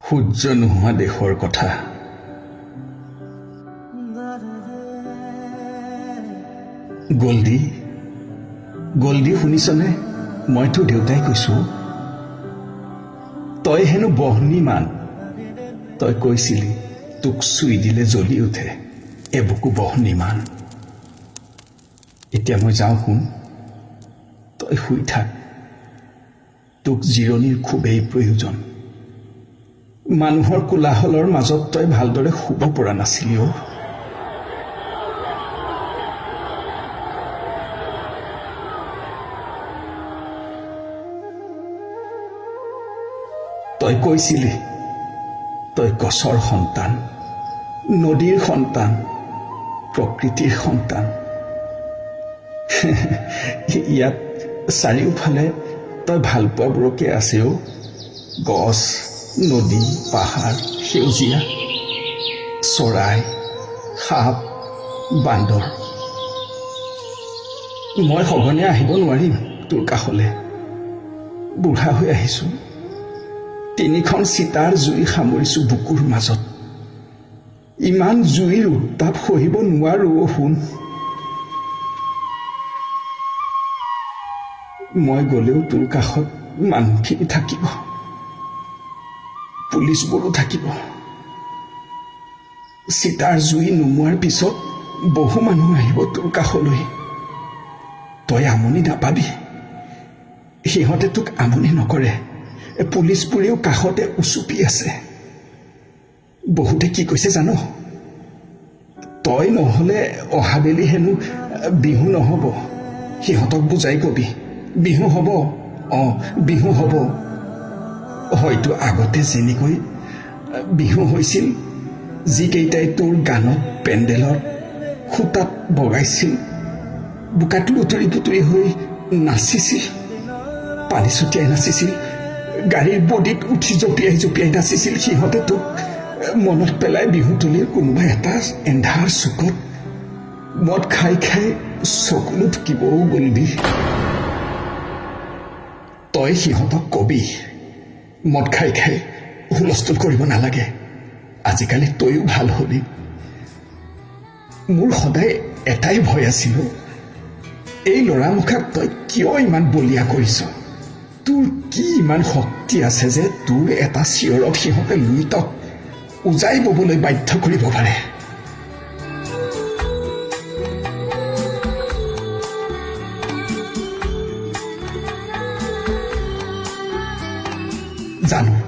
সূৰ্য নোহোৱা দেশৰ কথা গল্ডি শুনিছনে মইতো দেউতাই কৈছো তই হেনো বহ্নিমান তই কৈছিলি তোক চুই দিলে জ্বলি উঠে এবুকু বহ্নিমান এতিয়া মই যাওঁ শুন তই শুই থাক তোক জিৰণিৰ খুবেই প্ৰয়োজন মানুহৰ কোলাহলৰ মাজত তই ভালদৰে শুব পৰা নাছিলি অ' তই কৈছিলি তই গছৰ সন্তান নদীৰ সন্তান প্ৰকৃতিৰ সন্তান ইয়াত চাৰিওফালে তই ভাল পোৱাবোৰকে আছে অ' গছ নদী পাহাৰ সেউজীয়া চৰাই সাপ বান্দৰ মই সঘনে আহিব নোৱাৰিম তোৰ কাষলৈ বুঢ়া হৈ আহিছোঁ তিনিখন চিতাৰ জুই সামৰিছোঁ বুকুৰ মাজত ইমান জুইৰ উত্তাপ সহিব নোৱাৰো শুন মই গ'লেও তোৰ কাষত মানুহখিনি থাকিব পুলিচবোৰো থাকিব চিতাৰ জুই নুমুৱাৰ পিছত বহু মানুহ আহিব তোৰ কাষলৈ তই আমনি নাপাবি সিহঁতে তোক আমনি নকৰে পুলিচবোৰেও কাষতে উচুপি আছে বহুতে কি কৈছে জানো তই নহ'লে অহাবেলি হেনো বিহু নহ'ব সিহঁতক বুজাই কবি বিহু হ'ব বিহু হ'ব হয়তো আগতে যেনেকৈ বিহু হৈছিল যিকেইটাই তোৰ গানত পেণ্ডেলত খুটাত বগাইছিল বোকাত লুতুৰি পুতুৰি হৈ নাচিছিল পানী ছটিয়াই নাচিছিল গাড়ীৰ বডিত উঠি জঁপিয়াই নাচিছিল সিহঁতে তোক মনত পেলাই বিহুতলীৰ কোনোবা এটা এন্ধাৰ চুকত মদ খাই চকুলো ঢুকিবও গ'লবি তই সিহঁতক কবি মদ খাই হুলস্থুল কৰিব নালাগে আজিকালি তইও ভাল হলি মোৰ সদায় এটাই ভয় আছিল এই ল'ৰামুখাক তই কিয় ইমান বলিয়া কৰিছ তোৰ কি ইমান শক্তি আছে যে তোৰ এটা চিঞৰত সিহঁতে লুই তক উজাই ববলৈ বাধ্য কৰিব পাৰে জানো